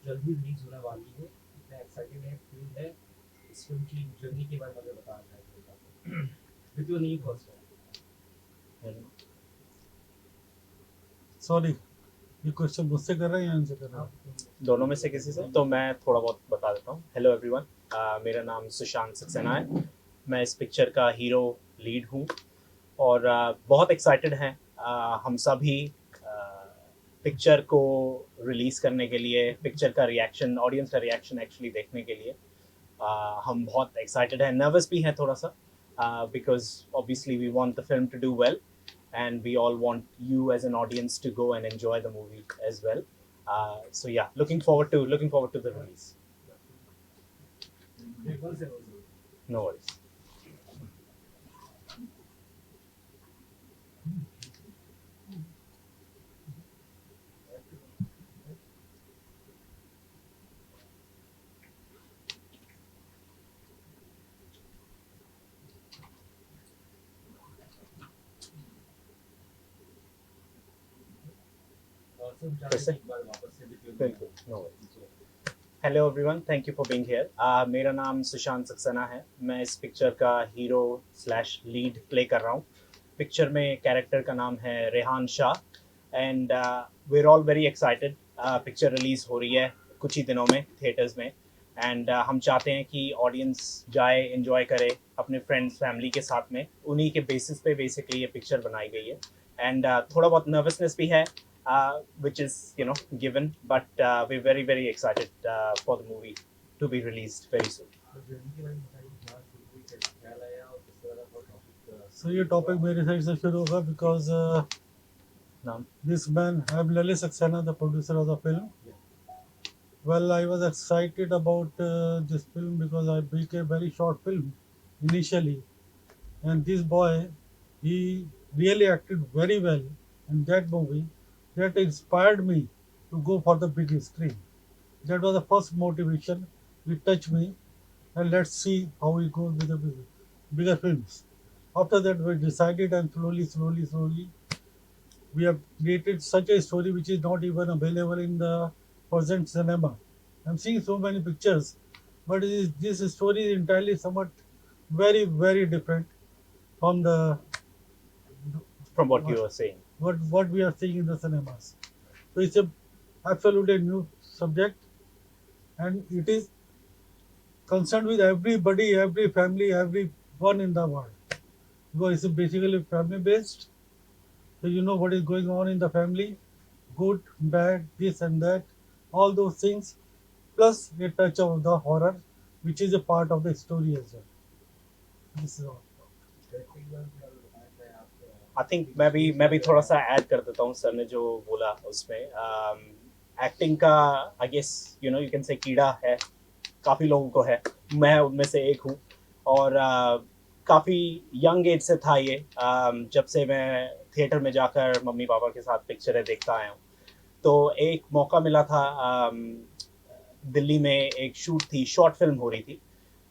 जल्दी रिलीज होने वाली है, कितना एक्साइटेड है, फील है इस फिल्म की जर्नी के बारे में मुझे बताना चाहेंगे with your new first. Sorry, ये क्वेश्चन मुझसे कर रहे हैं या इनसे कर रहे हैं? दोनों में से किसी से, तो मैं थोड़ा बहुत बता देता हूँ। हेलो एवरीवन, मेरा नाम सुशांत सक्सेना है। मैं इस पिक्चर का हीरो लीड हूँ और बहुत एक्साइटेड हैं हम सभी पिक्चर को रिलीज़ करने के लिए, पिक्चर का रिएक्शन, ऑडियंस का रिएक्शन एक्चुअली देखने के लिए। हम बहुत एक्साइटेड हैं, नर्वस भी हैं थोड़ा सा, because obviously we want the film to do well and we all want you as an audience to go and enjoy the movie as well. So yeah, looking forward to the release. No worries. बिल्कुल, no worries. Hello everyone, thank you for being here. मेरा नाम सुशांत सक्सेना है। मैं इस picture का hero slash lead play कर रहा हूँ। पिक्चर में कैरेक्टर का नाम है Rehan Shah and we are all very excited. Picture release हो रही है कुछ ही दिनों में थिएटर्स में एंड हम चाहते हैं कि ऑडियंस जाए, एंजॉय करे अपने फ्रेंड्स फैमिली के साथ में। उन्हीं के बेसिस पे बेसिकली ये पिक्चर बनाई गई है एंड थोड़ा बहुत नर्वसनेस भी है, which is given, but we're very excited for the movie to be released very soon. So ये टॉपिक मेरे साइड से शुरू होगा बिकॉज नाम this man, I'm Lalit Saxena, the producer of the film. Well, I was excited about this film because I make a very short film initially, and this boy, he really acted very well in that movie. That inspired me to go for the big screen. That was the first motivation. It touched me, and let's see how we go with the bigger films. After that, we decided, and slowly, we have created such a story which is not even available in the present cinema. I'm seeing so many pictures, but this story is entirely somewhat very different from the from what you were saying. what we are seeing in the cinemas. So it's a absolutely new subject, and it is concerned with everybody, every family, everyone in the world. Because it's basically family based. So you know what is going on in the family, good, bad, this and that, all those things, plus a touch of the horror, which is a part of the story as well. This is all. I think मैं भी थोड़ा सा add कर देता हूँ sir ने जो बोला उसमें। एक्टिंग का I guess you can say कीड़ा है, काफ़ी लोगों को है, मैं उनमें से एक हूँ। और काफ़ी यंग एज से था ये, जब से मैं थिएटर में जाकर मम्मी पापा के साथ पिक्चरें देखता आया हूँ। तो एक मौका मिला था, दिल्ली में एक शूट थी, शॉर्ट फिल्म हो रही थी।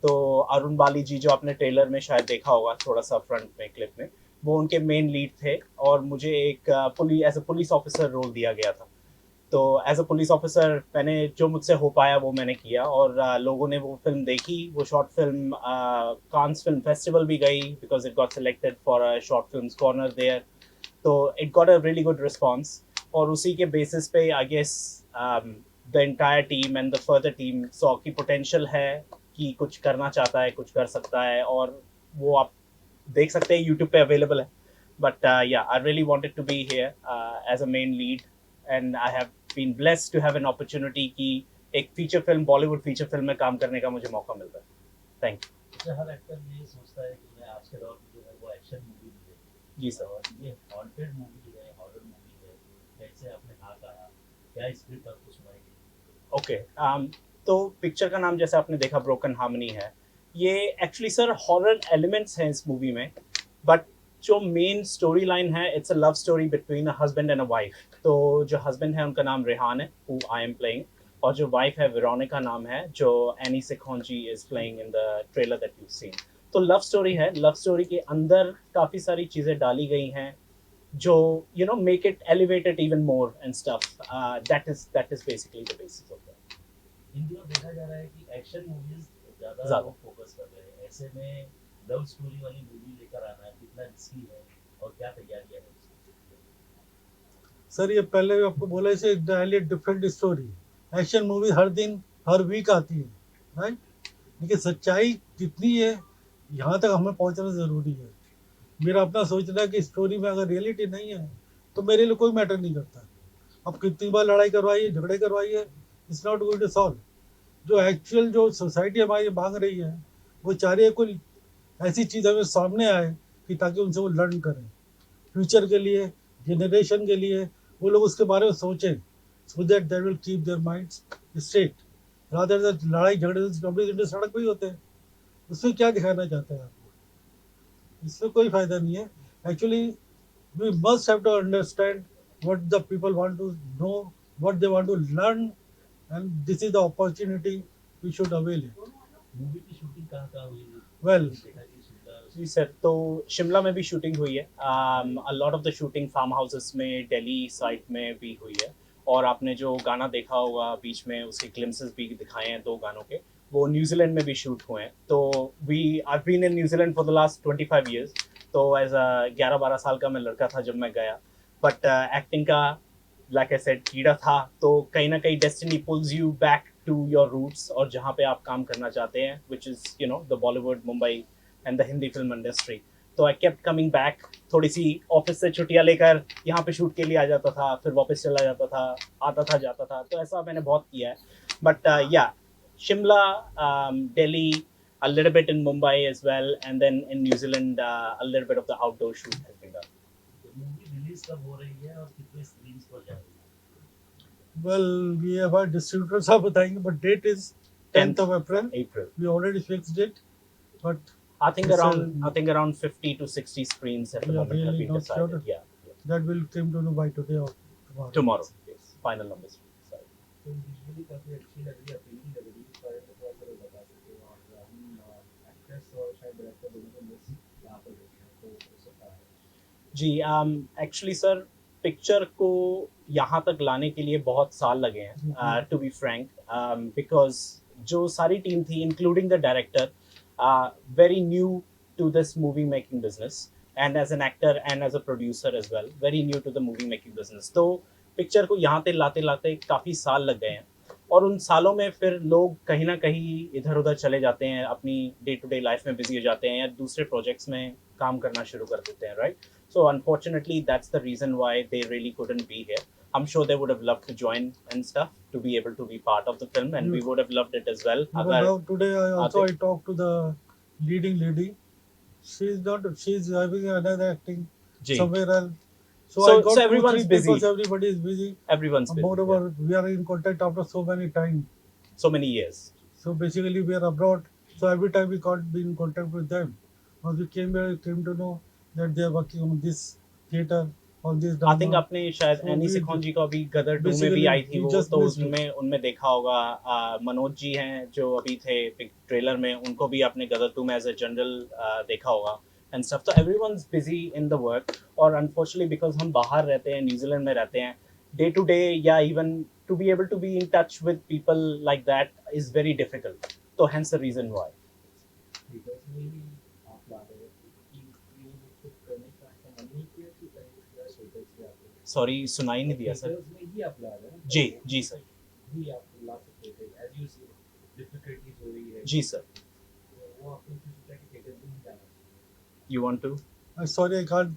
तो अरुण बाली जी, जो आपने ट्रेलर में शायद देखा होगा थोड़ा सा फ्रंट में क्लिप में, वो उनके मेन लीड थे और मुझे एक as a police officer role दिया गया था। तो एज अ पुलिस ऑफिसर मैंने जो मुझसे हो पाया वो मैंने किया और लोगों ने वो फिल्म देखी। वो short film Cannes film festival भी गई because it got selected for a short film corner there. तो it got a really good response और उसी के बेसिस पे I guess the entire team and the further team saw की potential है कि कुछ करना चाहता है, कुछ कर सकता है। और वो आप देख सकते हैं, यूट्यूब पे अवेलेबल है। But yeah I really wanted to be here as a main lead and I have been blessed to have an opportunity कि एक feature film, Bollywood feature film में काम करने का मुझे मौका मिलता है। Thank you. हर एक्टर ये सोचता है कि मैं आज के दौर में जो है वो एक्शन मूवी मिले। जी सर। और ये हॉन्टेड मूवी है, हॉरर मूवी है, कैसे आपने हाथ आया, क्या स्क्रिप्ट आपको सुनाई गई? ओके, तो पिक्चर का नाम जैसे आपने देखा ब्रोकन हार्मनी है। ये एक्चुअली सर हॉरर एलिमेंट्स हैं इस मूवी में, बट जो मेन स्टोरी लाइन है it's a love story between a husband and a wife. तो जो हस्बैंड है उनका नाम रेहान है, हु आई एम प्लेइंग, और जो वाइफ है वेरोनिका नाम है, जो एनी सिखोंजी is playing in the trailer that you seen. तो लव स्टोरी है, लव स्टोरी के अंदर काफ़ी सारी चीज़ें डाली गई हैं जो make it elevate it even more and stuff. That is basically the basis of that. इन दिनों देखा जा रहा है कि एक्शन मूवीज ज्यादा ज्यादा। लोग फोकस कर रहे हैं, ऐसे में लव स्टोरी वाली मूवी लेकर आना कितना रिस्की है और क्या तैयारियां है उसकी? सर ये पहले भी आपको बोला, इसे entirely different story. Action movie हर दिन हर वीक आती है, राइट। लेकिन सच्चाई कितनी है, यहाँ तक हमें पहुँचना ज़रूरी है। मेरा अपना सोचना है कि स्टोरी में अगर रियलिटी नहीं है तो मेरे लिए कोई मैटर नहीं करता। अब कितनी बार लड़ाई करवाइए, झगड़े करवाइए, it's not going to solve. जो एक्चुअल जो सोसाइटी हमारी मांग रही है, वो चाह रही है कोई ऐसी चीज़ हमें सामने आए कि ताकि उनसे वो लर्न करें, फ्यूचर के लिए, जनरेशन के लिए, वो लोग उसके बारे में सोचें, so that they will keep their minds straight. Rather than लड़ाई झगड़े झगड़े सड़क पे ही होते हैं, उसमें क्या दिखाना चाहते हैं आपको? इसमें कोई फायदा नहीं है। Actually we must have to understand what the people want to know, what they want to learn, and this is the opportunity we should avail it. Movie की शूटिंग कहाँ हुई? Well, देखा कि शिमला जी सर, तो शिमला में भी शूटिंग हुई है। A lot of the shooting farm houses में, दिल्ली साइट में भी हुई है। और आपने जो गाना देखा होगा बीच में, उसके ग्लिम्सेस भी दिखाए हैं 2 गानों के, वो न्यूजीलैंड में भी शूट हुए हैं। तो I been in New Zealand for the last 25 years. तो एज अ 11-12 साल का मैं लड़का था जब मैं गया। बट एक्टिंग का, लाइक आई सेड, कीड़ा था। तो कहीं ना कहीं destiny pulls you back to your roots और जहाँ पे आप काम करना चाहते हैं, which is the Bollywood, Mumbai and the Hindi film industry. तो आई केप्ट कमिंग बैक। थोड़ी सी ऑफिस से छुट्टियां लेकर यहाँ पे शूट के लिए आ जाता था, फिर वापस चला जाता था, आता था जाता था। तो ऐसा मैंने बहुत किया है। बट या, Shimla, Delhi, a little bit in Mumbai as well, and then in New Zealand, a little bit of the outdoor shoot has been done. Movie release कब हो रही है और कितने स्क्रीन्स पर जा रही है? well, we have our distributors are बताएंगे, but date is 10th of April. April. We already fixed it, but I think It's around 50 to 60 screens at the We are moment have really been not decided. sure. Yeah. that will come to know by today or tomorrow. Tomorrow. Yes. Final numbers. Sorry. तो visually काफी अच्छी लग रही है, appealing लग रही है, इस बारे में थोड़ा सा बता सकते हो? और हम एक्ट्रेस और शायद डायरेक्टर दोनों को मिस यहाँ पर देख रहे हैं, तो हो सकता है। जी, एक्चुअली सर, पिक्चर को यहाँ तक लाने के लिए बहुत साल लगे हैं, टू बी फ्रैंक, बिकॉज जो सारी टीम थी, including the director, very new to this movie making business, and as an actor and as a producer as well, very new to the movie making business. तो picture को यहाँ तक लाते लाते काफ़ी साल लग गए हैं। और उन सालों में फिर लोग कहीं ना कहीं इधर उधर चले जाते हैं, अपनी डे टू डे लाइफ में बिजी हो जाते हैं या दूसरे प्रोजेक्ट्स में काम करना शुरू कर देते हैं, right? So unfortunately, that's the reason why they really couldn't be here. I'm sure they would have loved to join and stuff, to be able to be part of the film, and we would have loved it as well. But now today I talked to the leading lady. She's having another acting Ji. somewhere else. So So- I got so everyone's 2-3 busy. people, everybody is busy. Everyone's busy, Moreover, we are in contact after so many times. yeah. So many years. So basically, we are abroad. So every time we can't be in contact with them. Once we came here, we came to know that they are working on this theater, on this drama. I think आपने शायद So any we- सिखोन जी को अभी गदर 2 में भी basically, आई थी we वो, just तो missed it. उसमें उनमें देखा होगा। मनोज जी हैं जो अभी थे ट्रेलर में, उनको भी आपने गदर 2 में एज अ जनरल देखा होगा एंड स्टफ। तो everyone's busy in the work. और अनफॉर्चुनेटली बिकॉज हम बाहर रहते हैं, न्यूजीलैंड में रहते हैं, डे टू डे या even to be able to be in touch with people like that is very difficult. तो hence the reason why. Theatres में ही आप ला रहे हो कि ये खुद करने का ऐसा मन नहीं किया कि कहीं थिएटर्स से आप सॉरी, सुनाई नहीं दिया सर। थिएटर्स में ही आप ला रहे हो? जी जी सर। भी आप ला सकते थे, एज यू सी डिफिकल्टीज हो रही है, जी सर। तो वो आपने क्यों सोचा कि थिएटर्स में ही जाना चाहिए? You want to? Sorry, I can't.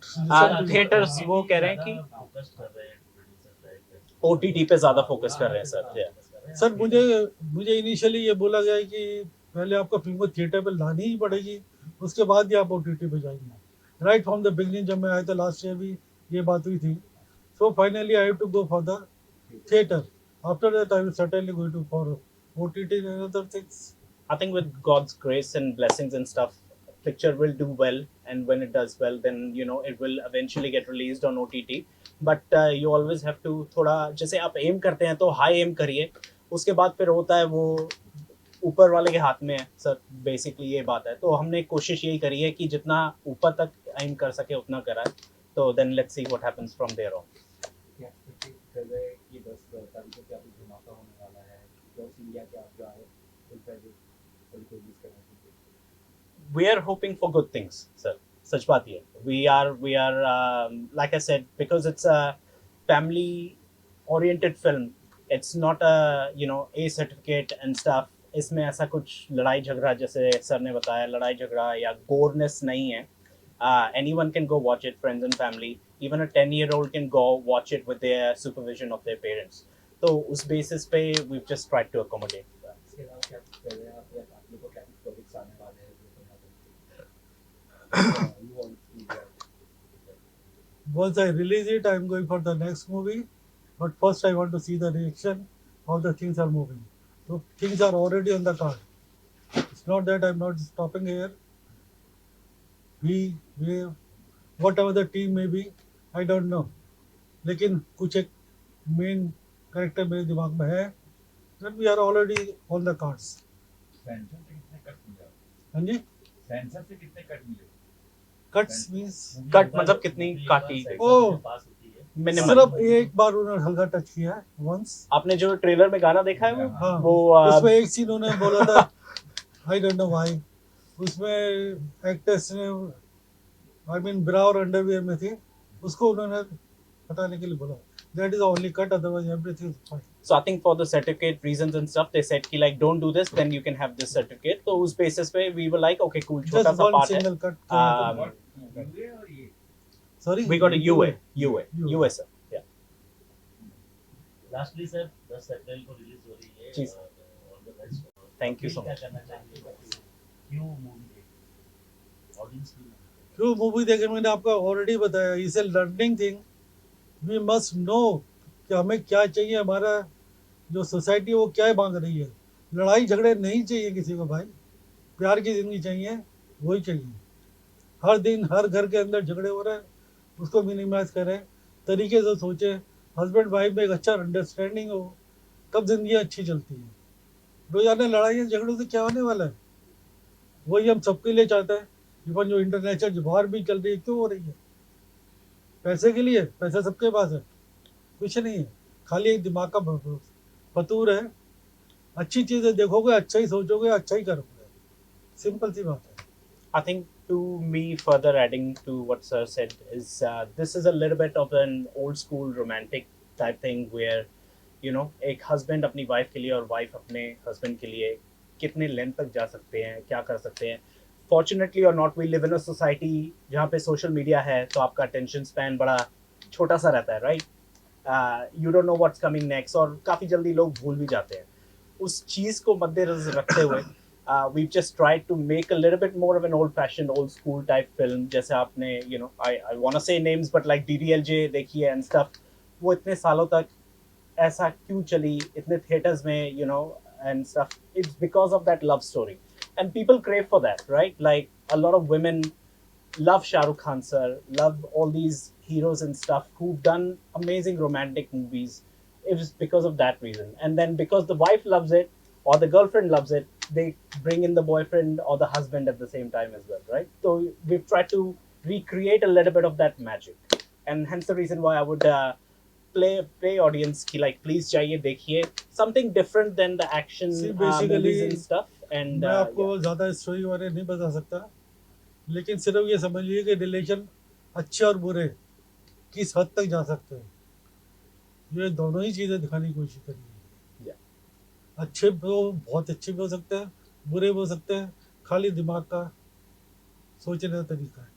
Theatres वो कह रहे हैं कि फोकस कर रहे हैं प्रोड्यूसर डायरेक्टर, ओटीटी पे ज्यादा फोकस कर रहे हैं सर। Yeah. सर मुझे इनिशियली ये बोला गया है कि पहले आपको फिल्म को थिएटर पे लानी ही पड़ेगी, उसके बाद ही आप ओटीटी पे जाएंगे। राइट फ्रॉम द बिगनिंग जब मैं आया था लास्ट ईयर भी ये बात हुई थी। So finally I have to go for the theatre. After that I will certainly go to for OTT and other things. I think with God's grace and blessings and stuff, picture will do well, and when it does well, then it will eventually get released on OTT. But you always have to थोड़ा, जैसे आप M करते हैं तो high M करिए, उसके बाद फिर होता है वो ऊपर वाले के हाथ में है सर। बेसिकली ये बात है। तो हमने कोशिश यही करी है कि जितना ऊपर तक एम कर सके उतना कराए। तो then let's see what happens from there on. क्या एक्सपेक्ट कर रहे हैं कि 10 तारीख को क्या कुछ धमाका होने वाला है? अक्रॉस इंडिया के आप जो आए फिल्म फेस्टिवल बिल्कुल मिस करना चाहिए. We are hoping for good things, sir. Such बात ये है. We are like I said, because it's a family oriented film. It's not a A certificate and stuff. इसमें ऐसा कुछ लड़ाई झगड़ा जैसे सर ने बताया लड़ाई झगड़ा या गोरनेस नहीं है. Anyone can go watch it, friends and family. Even a 10-year-old can go watch it with their supervision of their parents. तो उस basis पे we've just tried to accommodate. इसके अलावा क्या कर रहे हैं आप या आप लोगों को क्या प्रोजेक्ट्स आने वाले हैं जो यहाँ पे you want to do that? Once I release it, I'm going for the next movie. But first, I want to see the reaction, how the things are moving. So things are already on the card. It's not that I'm not stopping here. We whatever the team may be, I don't know. लेकिन कुछ एक main character मेरे दिमाग में है. Then we are already on the cards. Sensor से कितने cut मिले? हाँ जी. सेंसर से कितने कट मिले? Cuts means कट मतलब कितनी काटी? ओह. पास होती है. Minimal. सिर्फ एक बार उन्होंने हल्का टच किया है once. आपने जो ट्रेलर में गाना देखा है हाँ. वो उसमें एक सीन उन्होंने बोला था आई डोंट नो व्हाई उसमें एक्ट्रेस ने आई मीन ब्रा और अंडरवियर में थी उसको उन्होंने हटाने के लिए बोला that is only cut otherwise everything is fine. So I think for the certificate reasons and stuff, they said कि like don't do this, then you can have this certificate. तो उस basis पे we were like okay cool छोटा just सा one part है. Single cut. UA और ये sorry We got a UA sir. Yeah. Lastly sir 10 अप्रैल को रिलीज हो रही है. जी. All the best. Thank you so क्या much. करना चाहेंगे? क्यों मूवी देखी? ऑडियंस की क्यों मूवी देखे मैंने आपको ऑलरेडी बताया is a learning thing. We must know कि हमें क्या चाहिए. हमारा जो सोसाइटी है वो क्या मांग रही है. लड़ाई झगड़े नहीं चाहिए किसी को भाई. प्यार की जिंदगी चाहिए वही चाहिए. हर दिन हर घर के अंदर झगड़े हो रहे हैं उसको मिनिमाइज करें तरीके से सोचें. हस्बैंड वाइफ में एक अच्छा अंडरस्टैंडिंग हो तब जिंदगी अच्छी चलती है. रोजाना लड़ाई झगड़ों से क्या होने वाला है. वही हम सबके लिए चाहते हैं. इवन जो इंटरनेशनल वार भी चल रही है क्यों हो रही है. पैसे के लिए. पैसा सबके पास है कुछ नहीं है. खाली एक दिमाग का फतूर है. अच्छी चीज़ें देखोगे अच्छा ही सोचोगे अच्छा ही करोगे. सिंपल सी बात है. I think to me further adding to what sir said is this is a little bit of an old school romantic type thing where एक husband अपनी wife के लिए और wife अपने husband के लिए कितने लेंथ तक जा सकते हैं क्या कर सकते हैं. Fortunately or not we live in a society जहाँ पे social media है तो आपका attention span बड़ा छोटा सा रहता है right. You don't know what's coming next और काफ़ी जल्दी लोग भूल भी जाते हैं. उस चीज़ को मद्देनजर रखते हुए we've just tried to make a little bit more of an old-fashioned, old-school type film. जैसे आपने, I want to say names, but like DDLJ देखिए and stuff. वो इतने सालों तक ऐसा क्यों चली इतने theaters में, and stuff. It's because of that love story, and people crave for that, right? Like a lot of women love Shah Rukh Khan sir, love all these heroes and stuff who've done amazing romantic movies. It was because of that reason, and then because the wife loves it or the girlfriend loves it, they bring in the boyfriend or the husband at the same time as well, right? So we've tried to recreate a little bit of that magic, and hence the reason why I would play audience ki like please जाइए देखिए something different than the action See, basically, movies and stuff. And मैं आपको ज़्यादा story बारे नहीं बता सकता लेकिन सिर्फ ये समझ लीजिए कि रिलेशन अच्छे और बुरे किस हद तक जा सकते हैं. ये दोनों ही चीज़ें दिखाने की कोशिश करी है. अच्छे बहुत अच्छे भी हो सकते हैं बुरे भी हो सकते हैं. खाली दिमाग का सोचने का तरीका है.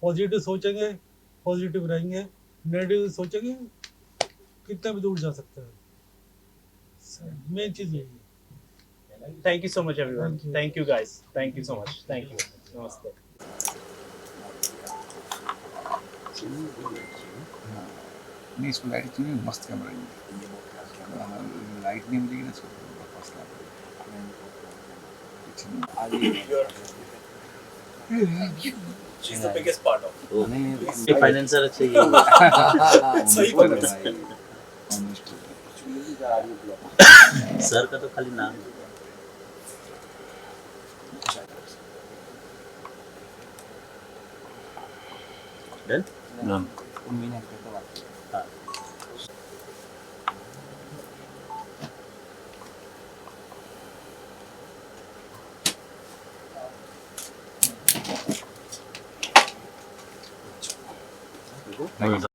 पॉजिटिव सोचेंगे पॉजिटिव रहेंगे. नेगेटिव सोचेंगे कितना भी दूर जा सकते हैं. मेन चीज़ यही है. thank you so much everyone. Thank you. Thank you guys. Thank you so much. Thank you. Namaste. नहीं इसमें लाइट क्यों मस्त कैमरा लाइट नहीं मिलेगी ना इसको first She's the biggest part of. Financer अच्छे सही बात है. सर का तो खाली नाम डन. Thank you.